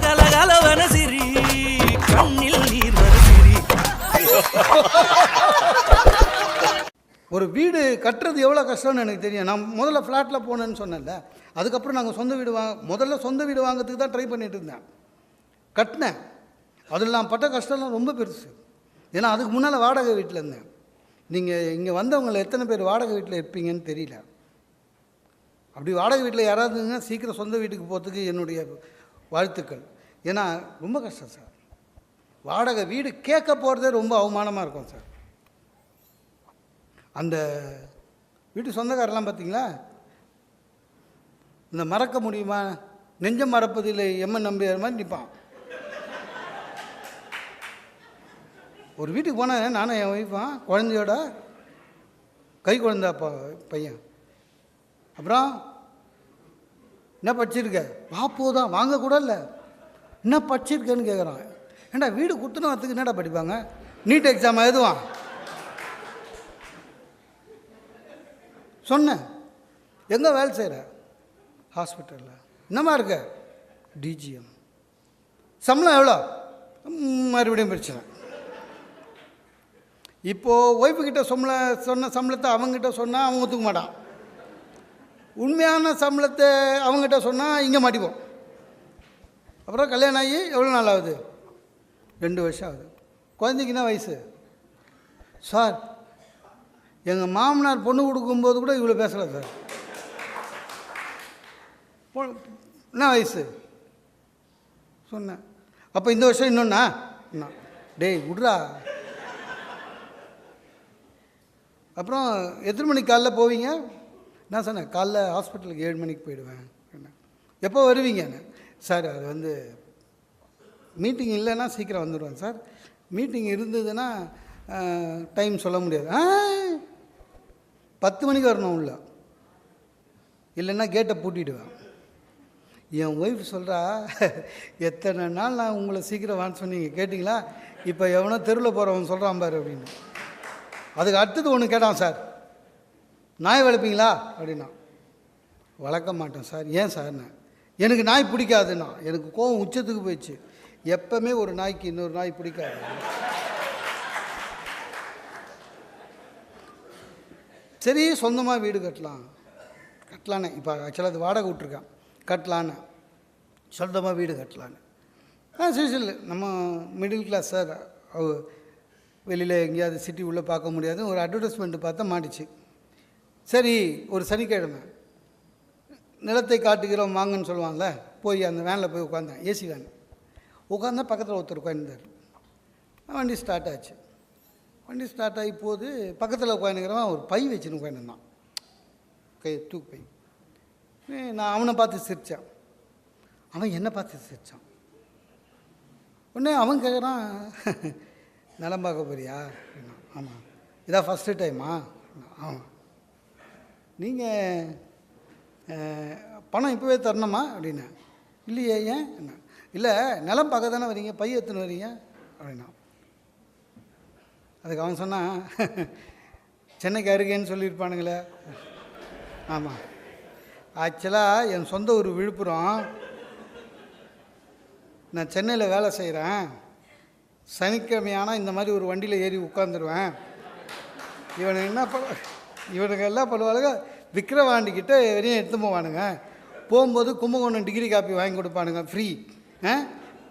கலகலவன சிரி கண்ணில் நீர் வர சிரி. ஒரு வீடு கட்டுறது எவ்வளோ கஷ்டம்னு எனக்கு தெரியும். நான் முதல்ல ஃப்ளாட்டில் போனேன்னு சொன்னேன்ல, அதுக்கப்புறம் நாங்கள் சொந்த வீடு முதல்ல சொந்த வீடு வாங்கிறதுக்கு தான் ட்ரை பண்ணிட்டு இருந்தேன். கட்டினேன். அதில் நான் பட்ட கஷ்டம்லாம் ரொம்ப பெருசு. ஏன்னா அதுக்கு முன்னால் வாடகை வீட்டில் இருந்தேன். நீங்கள் இங்கே வந்தவங்களை எத்தனை பேர் வாடகை வீட்டில் இருப்பீங்கன்னு தெரியல. அப்படி வாடகை வீட்டில் யாராவதுன்னா சீக்கிரம் சொந்த வீட்டுக்கு போகிறதுக்கு என்னுடைய வாழ்த்துக்கள். ஏன்னா ரொம்ப கஷ்டம் சார். வாடகை வீடு கேட்க போகிறதே ரொம்ப அவமானமாக இருக்கும் சார். அந்த வீட்டு சொந்தக்காரெல்லாம் பார்த்தீங்களா, இந்த மறக்க முடியுமா, நெஞ்சம் மறப்பதில் எம்மன் நம்பியார் மாதிரி நிற்பான். ஒரு வீட்டுக்கு போனேன் நானும் என் ஒய்ஃபான், குழந்தையோட கை குழந்த பையன். அப்புறம் என்ன படிச்சிருக்க? வாப்போதான் வாங்கக்கூட இல்லை. என்ன படிச்சிருக்கேன்னு கேட்குறான். ஏண்டா வீடு கொடுத்துன்னு வரத்துக்கு என்னடா படிப்பாங்க? நீட் எக்ஸாம் எழுதுவான். சொன்னேன், எங்கே வேலை செய்கிற? ஹாஸ்பிட்டலில். என்னமா இருக்க? டிஜிஎம். சம்பளம் எவ்வளோ? மறுபடியும் பிரச்சனை. இப்போது ஒய்ஃபுக்கிட்ட சொன்ன சம்பளத்தை அவங்ககிட்ட சொன்னால் அவங்க ஒத்துக்க மாட்டான். உண்மையான சம்பளத்தை அவங்ககிட்ட சொன்னால் இங்கே மாட்டிப்போம். அப்புறம் கல்யாணம் ஆகி எவ்வளோ நாள் ஆகுது? 2 வருஷம் ஆகுது. குழந்தைக்கு என்ன வயசு? சார், எங்கள் மாமனார் பொண்ணு கொடுக்கும்போது கூட இவ்வளோ பேசலை சார். என்ன வயசு சொன்னேன். அப்போ இந்த வருஷம் இன்னொன்னா? டேய் விட்றா. அப்புறம் எத்தனை மணிக்கு காலைல போவீங்க? நான் சொன்னேன், காலைல ஹாஸ்பிட்டலுக்கு 7 மணிக்கு போயிடுவேன். எப்போ வருவீங்கன்னு? சார் அது வந்து மீட்டிங் இல்லைன்னா சீக்கிரம் வந்துடுவேன் சார். மீட்டிங் இருந்ததுன்னா டைம் சொல்ல முடியாது. 10 மணிக்கு வரணும் உள்ள, இல்லைன்னா கேட்டை பூட்டிடுவேன். என் ஒய்ஃப் சொல்கிறா, எத்தனை நாள் நான் உங்களை சீக்கிரம் வான்னு சொன்னீங்க கேட்டிங்களா? இப்போ எவனோ தெருவில் போகிறவன் சொல்கிறான் பாரு அப்படின்னு. அதுக்கு அடுத்தது ஒன்று கேட்டான், சார் நாய் வளர்ப்பீங்களா அப்படின்னா. வளர்க்க மாட்டேன் சார். ஏன் சார்ண்ணே? எனக்கு நாய் பிடிக்காதுண்ணா. எனக்கு கோவம் உச்சத்துக்கு போயிடுச்சு. எப்பவுமே ஒரு நாய்க்கு இன்னொரு நாய் பிடிக்காது. சரி சொந்தமாக வீடு கட்டலான்னு இப்போ ஆக்சுவலாக அது வாடகை விட்ருக்கான். கட்டலான்னு சொந்தமாக வீடு கட்டலான்னு. சரி நம்ம மிடில் கிளாஸ் சார், வெளியில் எங்கேயாவது சிட்டி உள்ளே பார்க்க முடியாது. ஒரு அட்வர்டைஸ்மெண்ட்டு பார்த்தா மாட்டிச்சு. சரி ஒரு சனிக்கிழமை நிலத்தை காட்டுகிறோம் வாங்கன்னு சொல்லுவாங்கள்ல, போய் அந்த வேனில் போய் உட்காந்தேன். ஏசி வேன் உட்காந்தா பக்கத்தில் ஒருத்தர் உட்காந்துருந்தார். வண்டி ஸ்டார்ட் ஆச்சு. வண்டி ஸ்டார்ட் ஆகி போது பக்கத்தில் உட்காந்துக்கிறவன் ஒரு பை வச்சுன்னு உட்காந்துருந்தான், தூக்கு பை. நான் அவனை பார்த்து சிரித்தான், அவன் என்னை பார்த்து சிரித்தான். உடனே அவன் கேட்குறான், நிலம் பார்க்க போறியா? ஆமாம். இதான் ஃபஸ்ட்டு டைமா? ஆமாம். நீங்கள் பணம் இப்போவே தரணுமா அப்படின்னா. இல்லையே, ஏன்? இல்லை நிலம் பார்க்க தானே வரீங்க, பை எத்துன்னு வரீங்க அப்படின்னா. அதுக்கு அவன் சொன்னான், சென்னைக்கு அருகேன்னு சொல்லியிருப்பானுங்களே. ஆமாம், ஆக்சுவலாக என் சொந்த ஊர் விழுப்புரம். நான் சென்னையில் வேலை செய்கிறேன். சனிக்கிழமையானால் இந்த மாதிரி ஒரு வண்டியில் ஏறி உட்காந்துருவேன். இவனுக்கு எல்லாம் பண்ணுவாளுங்க, விக்கிரவாண்டிக்கிட்ட வரையும் எடுத்து போவானுங்க. போகும்போது கும்பகோணம் டிகிரி காப்பி வாங்கி கொடுப்பானுங்க ஃப்ரீ.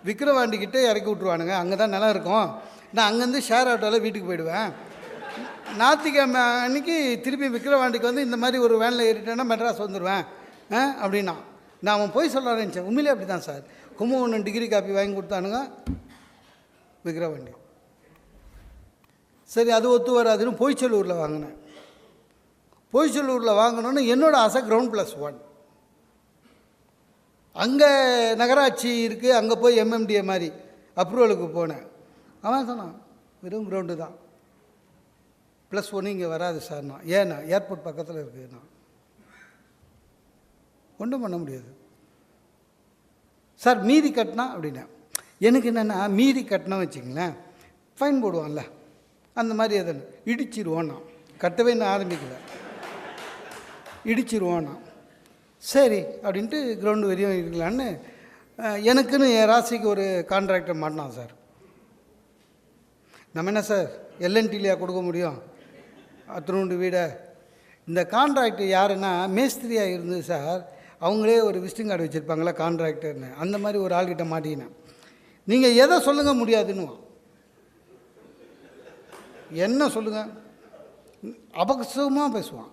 விக்கிரவாண்டிக்கிட்ட இறக்கி விட்ருவானுங்க, அங்கே தான் நிலம் இருக்கும். நான் அங்கேருந்து ஷேர் ஆட்டோவில் வீட்டுக்கு போயிடுவேன். ஞாயிற்றுக்கிழமை அன்றைக்கி திருப்பி விக்கிரவாண்டிக்கு வந்து இந்த மாதிரி ஒரு வேனில் ஏறிட்டேன்னா மெட்ராஸ் வந்துடுவேன் அப்படின்னா. நான் அவன் போய் சொல்ல ஆரம்பித்தேன். உண்மையிலே அப்படி தான் சார். கும்பகோணம் டிகிரி காப்பி வாங்கி கொடுத்தானுங்க, விக்கிரவாண்டி. சரி அது ஒத்து வராதுன்னு பொய்ச்சலூரில் வாங்கினேன். பொய்ச்சலூரில் வாங்கினோன்னு என்னோடய ஆசை கிரவுண்ட்+1. அங்கே நகராட்சி இருக்குது, அங்கே போய் எம்எம்டிஏ மாதிரி அப்ரூவலுக்கு போனேன். அவன் சொன்னான், வெறும் கிரவுண்டு தான், +1 இங்கே வராது சார்னா. ஏன்னா ஏர்போர்ட் பக்கத்தில் இருக்குதுண்ணா. ஒன்றும் பண்ண முடியாது சார். மீதி கட்டினா அப்படின்னா எனக்கு என்னென்னா, மீதி கட்டினா வச்சுங்களேன் ஃபைன் போடுவான்ல, அந்த மாதிரி எதுன்னு இடிச்சிருவோன்னா. கட்டவே நான் ஆரம்பிக்கல, இடிச்சிருவோன்னா. சரி அப்படின்ட்டு கிரவுண்டு வரையும் இருக்கலான்னு எனக்குன்னு என் ராசிக்கு ஒரு கான்ட்ராக்டர் மாட்டினான் சார். நம்ம என்ன சார் எல்என்டிலையா கொடுக்க முடியும் அத்தனோண்டு வீடை? இந்த கான்ட்ராக்டர் யாருன்னா மேஸ்திரியாக இருந்து சார், அவங்களே ஒரு விசிட்டிங் கார்டு வச்சுருப்பாங்களா கான்ட்ராக்டர்னு, அந்த மாதிரி ஒரு ஆள்கிட்ட மாட்டிக்கினேன். நீங்கள் எதை சொல்லுங்க முடியாதுன்னு, என்ன சொல்லுங்கள் அபகசமாக பேசுவான்.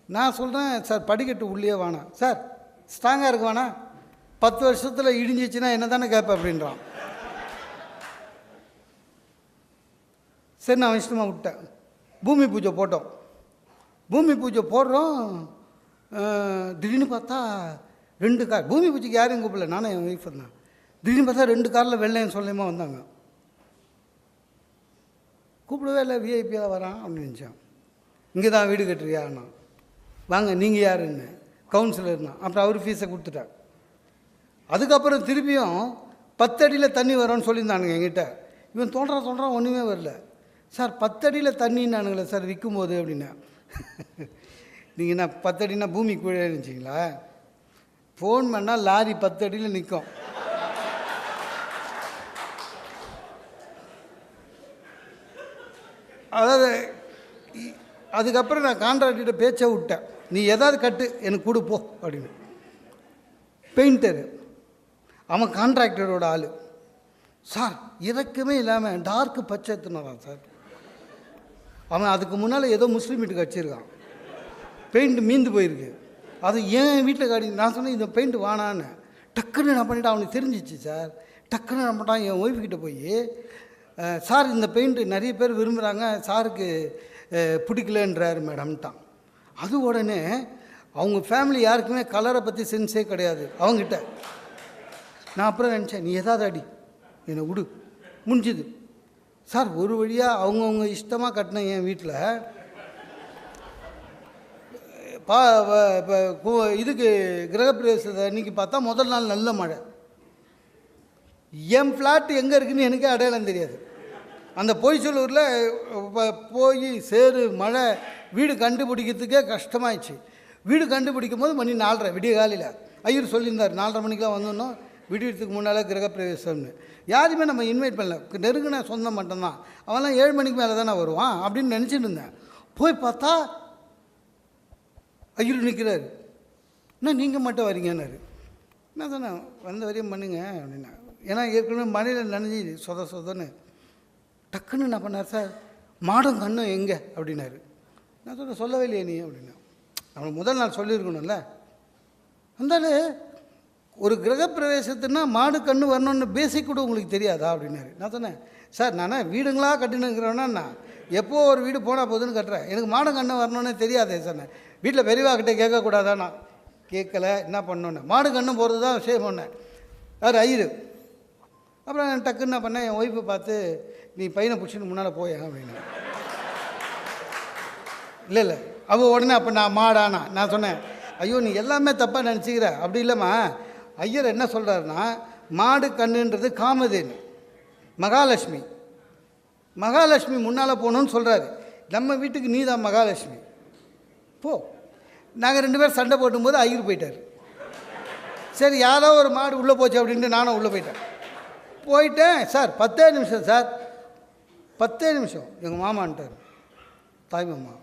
நான் சொல்கிறேன் சார் படிக்கட்டு உள்ளே வேணாம் சார், ஸ்ட்ராங்காக இருக்கு வேணாம், 10 வருஷத்தில் இடிஞ்சிச்சுன்னா என்ன தானே கேட்பேன் அப்படின்றான். சரி நான் இஷ்டமாக விட்டேன். பூமி பூஜை போட்டோம். பூமி பூஜை போடுறோம், திடீர்னு பார்த்தா 2 கார், பூமி பூஜைக்கு யாரையும் கூப்பிடல, நானும் என் ஒய்ஃப் தான். திடீர்னு பார்த்தா 2 காரில் வெள்ளையும் சொல்லியமாக வந்தாங்க. கூப்பிடவே இல்லை, விஐபியாக வரான் அப்படின்னு நினச்சேன். இங்கே தான் வீடு கட்டுறியாண்ணா, வாங்க நீங்கள் யாருன்னு, கவுன்சிலர்னா. அப்புறம் அவர் ஃபீஸை கொடுத்துட்டார். அதுக்கப்புறம் திருப்பியும் 10 அடியில் தண்ணி வரும்னு சொல்லியிருந்தானுங்க என்கிட்ட. இவன் தோன்றான் ஒன்றுமே வரல. சார் 10 அடியில் தண்ணின்னானுங்களே சார் விற்கும்போது அப்படின்னா. நீங்கள் என்ன 10 அடினா பூமி கீழே இருந்துச்சிங்களா? ஃபோன் பண்ணால் லாரி 10 அடியில் நிற்கும். அதாவது அதுக்கப்புறம் நான் கான்ட்ராக்டர்கிட்ட பேச்சை விட்டேன், நீ எதாவது கட்டு எனக்கு கொடுப்போ அப்படின்னு. பெயிண்டரு அவன் கான்ட்ராக்டரோட ஆள் சார், இறக்கமே இல்லாமல் டார்க்கு பச்சை எடுத்துனான் சார். அவன் அதுக்கு முன்னால் ஏதோ முஸ்லீம் வீட்டுக்கு வச்சுருக்கான், பெயிண்ட் மீந்து போயிருக்கு. அது ஏன் வீட்டில் காடி. நான் சொன்னேன் இந்த பெயிண்ட் வானான்னு. டக்குன்னு நான் பண்ணிவிட்டு அவனுக்கு தெரிஞ்சிச்சு சார். டக்குன்னு நான் பண்ணிட்டான் என் ஒய்ஃப்கிட்ட போய், சார் இந்த பெயிண்ட்டு நிறைய பேர் விரும்புகிறாங்க, சாருக்கு பிடிக்கலன்றார் மேடம்ட்டான். அது உடனே அவங்க ஃபேமிலி யாருக்குமே கலரை பற்றி சென்ஸே கிடையாது அவங்ககிட்ட. நான் அப்புறம் நினச்சேன், நீ எதாவது அடி என்னை விடு, முடிஞ்சுது சார். ஒரு வழியாக அவங்கவுங்க இஷ்டமாக கட்டின என் வீட்டில் இதுக்கு கிரகப்பிரவேசத்தை அன்றைக்கி பார்த்தா முதல் நாள் நல்ல மழை. என் ஃப்ளாட் எங்கே இருக்குதுன்னு எனக்கே அடையாளம் தெரியாது. அந்த பொய்ச்சலூரில் போய் சேரு மழை, வீடு கண்டுபிடிக்கிறதுக்கே கஷ்டமாயிடுச்சு. வீடு கண்டுபிடிக்கும் போது மணி 4:30 விடிய காலையில். ஐயர் சொல்லியிருந்தார் 4:30 மணிக்கெலாம் வந்துடணும், விடியறதுக்கு முன்னால் கிரகப்பிரவேசம்னு. யாருமே நம்ம இன்வைட் பண்ணல, நெருங்கின சொந்தம் மட்டும்தான். அவன்லாம் 7 மணிக்கு மேலே தானே வருவான் அப்படின்னு நினச்சிட்டு இருந்தேன். போய் பார்த்தா ஐயர் நிற்கிறாரு. என்ன நீங்கள் மட்டும் வரீங்கன்னாரு. என்ன தானே வந்த வரையும் பண்ணுங்க அப்படின்னா. ஏன்னா ஏற்கனவே மழையில் நனைஞ்சி சொதன்னு. டக்குன்னு என்ன பண்ணார் சார், மாடம் கண்ணும் எங்கே அப்படின்னாரு. நான் சொல்லவே இல்லையே நீ அப்படின்னா. அவனுக்கு முதல் நாள் சொல்லியிருக்கணும்ல. அந்தாலும் ஒரு கிரகப்பிரவேசத்துனா மாடு கண்ணு வரணும்னு பேசிக் கூட உங்களுக்கு தெரியாதா அப்படின்னாரு. நான் சொன்னேன் சார், நானே வீடுங்களாக கட்டினுங்கிறேன்னா நான் எப்போ ஒரு வீடு போனால் போதுன்னு கட்டுறேன், எனக்கு மாடு கண்ணு வரணும்னு தெரியாதே சொன்னேன். வீட்டில் பெரியவாக்கிட்ட கேட்கக்கூடாதா? நான் கேட்கல, என்ன பண்ணோன்னே மாடு கண்ணு போகிறது தான் விஷயம் பண்ணேன். யார் ஐயரு. அப்புறம் நான் டக்குன்னு என்ன பண்ணேன், என் ஒய்ஃபை பார்த்து நீ பையனை பிடிச்சின்னு முன்னால் போய அப்படின்னு. இல்லை அவள் உடனே அப்போ நான் மாடானா. நான் சொன்னேன் ஐயோ நீ எல்லாமே தப்பாக நினச்சிக்கிற, அப்படி இல்லைம்மா. ஐயர் என்ன சொல்கிறாருன்னா, மாடு கண்ணுன்றது காமதேனு, மகாலட்சுமி. மகாலட்சுமி முன்னால் போகணுன்னு சொல்கிறாரு. நம்ம வீட்டுக்கு நீ தான் மகாலட்சுமி போ. நாங்கள் 2 பேர் சண்டை போட்டும்போது ஐயர் போயிட்டார். சரி யாரோ ஒரு மாடு உள்ளே போச்சு அப்படின்ட்டு நானும் உள்ளே போயிட்டேன். சார் 10 நிமிஷம் சார், 10 நிமிஷம் எங்கள் மாமான்ட்டார், தாய் மாமா.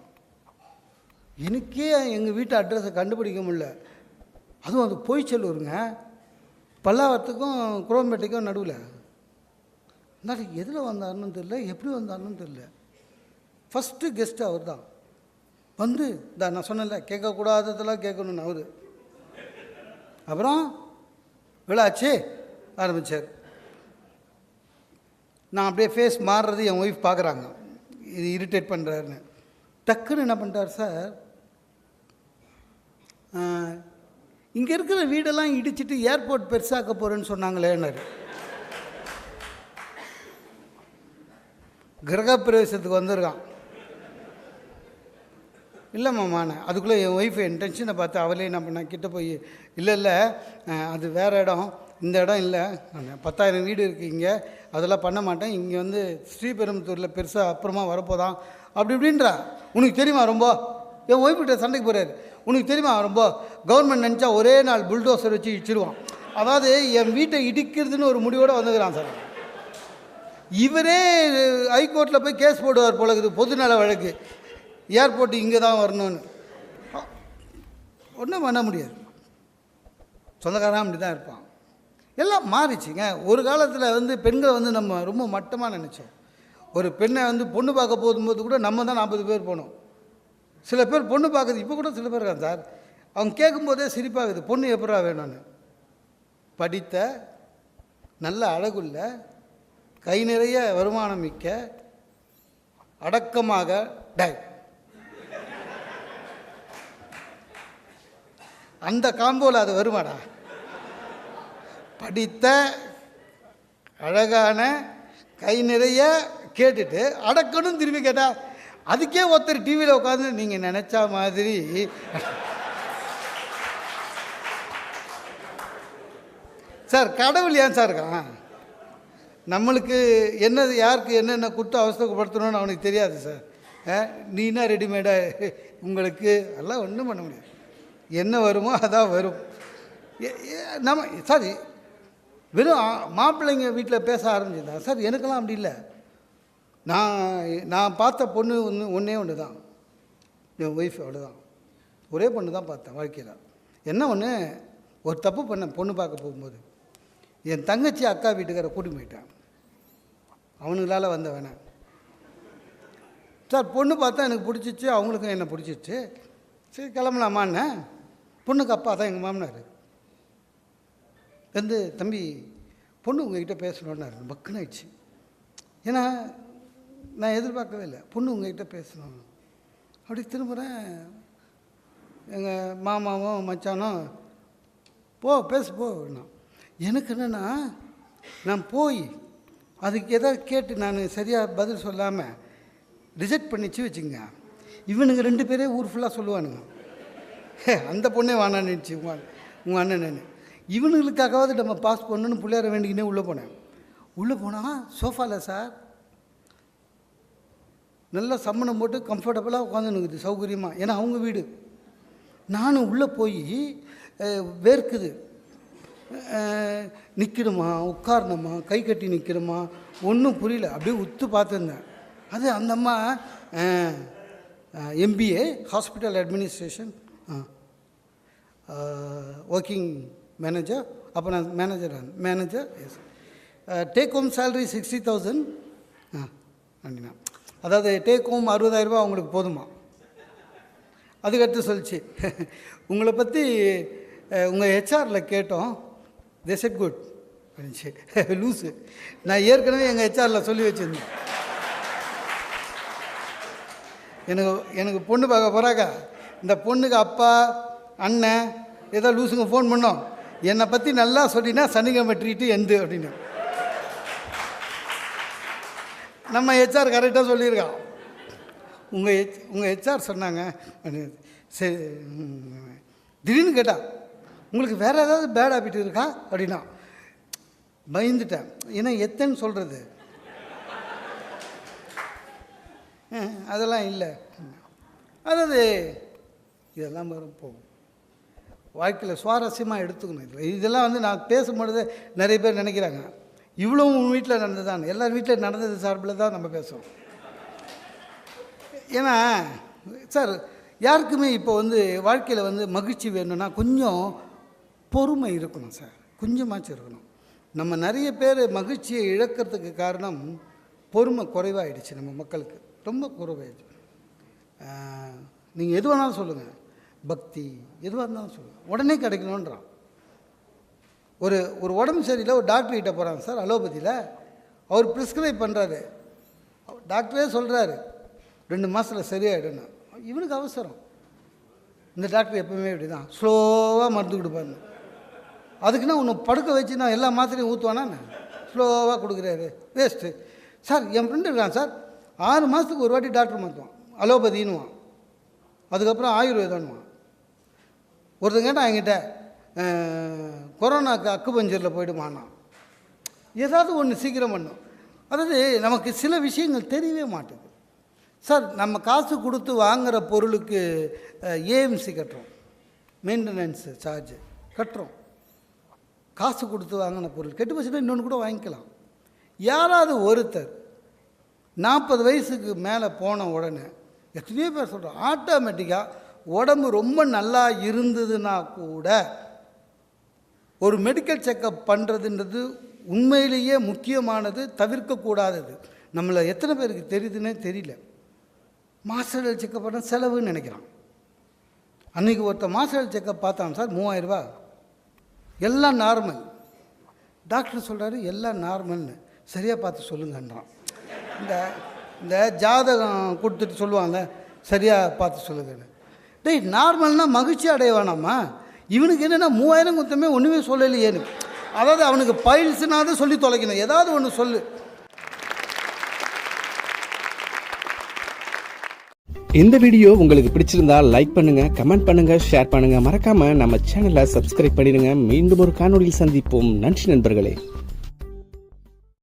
எனக்கே எங்கள் வீட்டு அட்ரஸை கண்டுபிடிக்க முடியல. அதுவும் அது பொய்ச்சலூருங்க, பல்லாவரத்துக்கும் குரோம்பேட்டைக்கும் நடுவில். இருந்தாலும் எதில் வந்தாருன்னு தெரில, எப்படி வந்தாருன்னு தெரில. ஃபஸ்ட்டு கெஸ்ட்டு அவர் தான். வந்து நான் சொன்னேன்ல கேட்கக்கூடாததெல்லாம் கேட்கணுன்னு அவர். அப்புறம் விழாச்சு ஆரம்பித்தார். நான் அப்படியே ஃபேஸ் மாறுறது என் ஒய்ஃப் பார்க்குறாங்க, இது இரிட்டேட் பண்ணுறாருன்னு. டக்குன்னு என்ன பண்ணிட்டார் சார், இங்கே இருக்கிற வீடெல்லாம் இடிச்சிட்டு ஏர்போர்ட் பெருசாக்க போகிறேன்னு சொன்னாங்களேன்னாரு. கிரகப்பிரவேசத்துக்கு வந்திருக்கான். இல்லை மாமாண்ணே. அதுக்குள்ளே என் ஒய்ஃபு என் டென்ஷனை பார்த்து அவளே என்ன பண்ண கிட்டே போய், இல்லை அது வேறு இடம், இந்த இடம் இல்லை, 10,000 வீடு இருக்குது இங்கே, அதெல்லாம் பண்ண மாட்டேன், இங்கே வந்து ஸ்ரீபெரும்புத்தூரில் பெருசாக அப்புறமா வரப்போதான் அப்படி இப்படின்றா. உனக்கு தெரியுமா ரொம்ப, என் ஒய்ஃப்கிட்ட சண்டைக்கு போகிறாரு, உனக்கு தெரியுமா ரொம்ப, கவர்மெண்ட் நினச்சா ஒரே நாள் புல்டோசர் வச்சு இடிச்சிடுவான். அதாவது என் வீட்டை இடிக்கிறதுன்னு ஒரு முடிவோடு வந்துக்கிறான் சார். இவரே ஹைகோர்ட்டில் போய் கேஸ் போடுவார் போல இருக்குது, பொதுநல வழக்கு, ஏர்போர்ட்டு இங்கே தான் வரணும்னு. ஒன்றும் பண்ண முடியாது, சொந்தக்காரன் அப்படி தான் இருப்பான். எல்லாம் மாறிச்சுங்க. ஒரு காலத்தில் வந்து பெண்களை வந்து நம்ம ரொம்ப மட்டமாக நினச்சோம். ஒரு பெண்ணை வந்து பொண்ணு பார்க்க போகும்போது கூட நம்ம தான் 40 பேர் போனோம். சில பேர் பொண்ணு பார்க்குறது இப்போ கூட சில பேர் இருக்காங்க சார். அவங்க கேட்கும்போதே சிரிப்பாகுது, பொண்ணு எப்படா வேணும்னு. படித்த, நல்ல அழகுள்ள, கை நிறைய வருமானம் மிக்க, அடக்கமாக அந்த காம்போவில் அது வருமாடா. படித்த, அழகான, கை நிறைய கேட்டுட்டு அடக்கணும் திரும்பி கேட்டால் அதுக்கே ஒருத்தர் டிவியில் உட்காந்து நீங்கள் நினச்சா மாதிரி சார். கடவுள் ஏன் சார் இருக்கான்? நம்மளுக்கு என்னது, யாருக்கு என்னென்ன கொடுத்து அவஸ்தைப்படுத்தணும்னு அவனுக்கு தெரியாது சார். நீனா ரெடிமேடாக உங்களுக்கு எல்லாம் ஒன்றும் பண்ண முடியாது. என்ன வருமோ அதான் வரும். நம்ம சார் வெறும் மாப்பிள்ளைங்க வீட்டில் பேச ஆரம்பிச்சிருந்தா சார். எனக்கெல்லாம் அப்படி இல்லை. நான் பார்த்த பொண்ணு ஒன்றே ஒன்று தான், என் ஒய்ஃப், அவ்வளோதான். ஒரே பொண்ணு தான் பார்த்தேன் வாழ்க்கையில். என்ன ஒன்று, ஒரு தப்பு பண்ணேன். பொண்ணு பார்க்க போகும்போது என் தங்கச்சி அக்கா வீட்டுக்கார கூட்டி போயிட்டேன். அவனுங்களால் வந்த வேணாம் சார். பொண்ணு பார்த்தா எனக்கு பிடிச்சிச்சு, அவங்களுக்கும் என்ன பிடிச்சிச்சு. சரி கிளம்பலாமான்னு. பொண்ணுக்கு அப்பா தான் எங்கள் மாமனார். வந்து தம்பி பொண்ணு உங்கள்கிட்ட பேசணுன்னாரு. பக்குன்னு ஆயிடுச்சு. ஏன்னா நான் எதிர்பார்க்கவே இல்லை, பொண்ணு உங்கள்கிட்ட பேசணும். அப்படி திரும்புகிறேன், எங்கள் மாமாவும் மச்சானும் பேசு போனா. எனக்கு என்னென்னா, நான் போய் அதுக்கு எதாவது கேட்டு நான் சரியாக பதில் சொல்லாமல் ரிஜெக்ட் பண்ணிச்சு வச்சுங்க, இவனுங்க 2 பேரே ஊர் ஃபுல்லாக சொல்லுவானுங்க, அந்த பொண்ணே வானான்னுச்சு உங்கள் அண்ணன். இவனுங்களுக்காகவாது நம்ம பாஸ் பண்ணணுன்னு பிள்ளையார வேண்டிக்கினே உள்ளே போனேன். உள்ளே போனால் சோஃபாவில் சார் நல்லா சம்மணம் போட்டு கம்ஃபர்டபுளாக உட்காந்துனுக்குது சௌகரியமாக. ஏன்னா அவங்க வீடு. நானும் உள்ளே போய் வேர்க்குது, நிற்கணுமா உட்காரணுமா கை கட்டி நிற்கணுமா ஒன்றும் புரியல. அப்படியே உத்து பார்த்துருந்தேன். அது அந்த அம்மா MBA hospital administration working manager. அப்போ நான் manager yes. Take home salary 60,000. அப்படின்னா அதாவது டேக் ஹோம் 60,000 ரூபா அவங்களுக்கு போதுமா. அதுக்கடுத்து சொல்லிச்சு, உங்களை பற்றி உங்கள் ஹெச்ஆரில் கேட்டோம், தே செட் குட் அப்படின்ச்சு. லூஸு. நான் ஏற்கனவே எங்கள் ஹெச்ஆரில் சொல்லி வச்சுருந்தேன், எனக்கு பொண்ணு பார்க்க போகிறாக்கா, இந்த பொண்ணுக்கு அப்பா அண்ணன் ஏதோ லூஸுங்க ஃபோன் பண்ணோம், என்னை பற்றி நல்லா சொல்லினா சனிக்கிழமை ட்ரீட்டு எந்து அப்படின்னு. நம்ம ஹெச்ஆர் கரெக்டாக சொல்லியிருக்கான். உங்கள் ஹெச்ஆர் சொன்னாங்க. சரி, திடீர்னு கேட்டா உங்களுக்கு வேறு ஏதாவது பேட் ஹேபிட் இருக்கா அப்படின்னா பயந்துட்டேன். ஏன்னா எத்தனை சொல்கிறது, அதெல்லாம் இல்லை. அதாவது இதெல்லாம் போகும் வாழ்க்கையில் சுவாரஸ்யமாக எடுத்துக்கணும். இதெல்லாம் வந்து நான் பேசும்பொழுது நிறைய பேர் நினைக்கிறாங்க இவ்வளவும் உன் வீட்டில் நடந்ததுதான். எல்லார் வீட்டில் நடந்தது சார்பில் தான் நம்ம பேசுவோம். ஏன்னா சார் யாருக்குமே இப்போ வந்து வாழ்க்கையில் வந்து மகிழ்ச்சி வேணும்னா கொஞ்சம் பொறுமை இருக்கணும் சார், கொஞ்சமாச்சும் இருக்கணும். நம்ம நிறைய பேர் மகிழ்ச்சியை இழக்கிறதுக்கு காரணம் பொறுமை குறைவாகிடுச்சு. நம்ம மக்களுக்கு ரொம்ப குறைவாயிடுச்சு. நீங்கள் எது வேணாலும் சொல்லுங்கள், பக்தி எதுவாக இருந்தாலும் சொல்லுங்கள், உடனே கிடைக்கணுன்றான். ஒரு உடம்பு சரியில்லை, ஒரு டாக்டர்கிட்ட போகிறாங்க சார் அலோபதியில். அவர் ப்ரிஸ்கிரைப் பண்ணுறாரு, டாக்டரே சொல்கிறாரு 2 மாதத்தில் சரியாயிடுன்னு. இவனுக்கு அவசரம். இந்த டாக்டர் எப்பவுமே இப்படி தான் ஸ்லோவாக மருந்து கொடுப்பாரு. அதுக்குன்னா ஒன்று படுக்க வச்சு நான் எல்லா மாத்திரையும் ஊற்றுவானா, ஸ்லோவாக கொடுக்குறாரு, வேஸ்ட்டு. சார் என் ஃப்ரெண்டு இருக்கான் சார், 6 மாதத்துக்கு ஒரு வாட்டி டாக்டர் மாற்றுவான், அலோபதின்னுவான், அதுக்கப்புறம் ஆயுர்வேதம்னுவான். ஒருத்தங்க கேட்டால் என்கிட்ட கொரோனாக்கு அக்குபஞ்சரில் போய்டுமானா. ஏதாவது ஒன்று சீக்கிரம் பண்ணும். அதாவது நமக்கு சில விஷயங்கள் தெரியவே மாட்டேது சார். நம்ம காசு கொடுத்து வாங்குகிற பொருளுக்கு ஏஎம்சி கட்டுறோம், மெயின்டெனன்ஸு சார்ஜு கட்டுறோம். காசு கொடுத்து வாங்கின பொருள் கெட்டு போச்சுன்னா இன்னொன்று கூட வாங்கிக்கலாம். யாராவது ஒருத்தர் 40 வயசுக்கு மேலே போன உடனே எத்தனையோ பேர் சொல்கிறோம், ஆட்டோமேட்டிக்காக உடம்பு ரொம்ப நல்லா இருந்ததுன்னா கூட ஒரு மெடிக்கல் செக்கப் பண்ணுறதுன்றது உண்மையிலேயே முக்கியமானது, தவிர்க்கக்கூடாதது. நம்மளை எத்தனை பேருக்கு தெரியுதுன்னே தெரியல. மாஸ்டர் ஹெல்த் செக்கப் பண்ண செலவுன்னு நினைக்கிறான். அன்றைக்கி ஒருத்தர் மாஸ்டர் ஹெல்த் செக்கப் பார்த்தான் சார், 3000 ரூபா, எல்லாம் நார்மல். டாக்டர் சொல்கிறாரு எல்லாம் நார்மல்னு, சரியாக பார்த்து சொல்லுங்கன்றான். இந்த ஜாதகம் கொடுத்துட்டு சொல்லுவாங்க சரியாக பார்த்து சொல்லுங்கன்னு. டேய், நார்மல்னால் மகிழ்ச்சி அடைய வேணாமா? இவனுக்கு என்னென்னா 3000 குத்தமே ஒன்றுமே சொல்லலையேன்னு. அதாவது அவனுக்கு பைல்ஸ்னாவது சொல்லி தொலைக்கணும், ஏதாவது ஒன்று சொல்லு. இந்த வீடியோ உங்களுக்கு பிடிச்சிருந்தா லைக் பண்ணுங்க, கமெண்ட் பண்ணுங்க, ஷேர் பண்ணுங்க. மறக்காம நம்ம சேனலை சப்ஸ்கிரைப் பண்ணிடுங்க. மீண்டும் ஒரு காணொளியில் சந்திப்போம். நன்றி நண்பர்களே.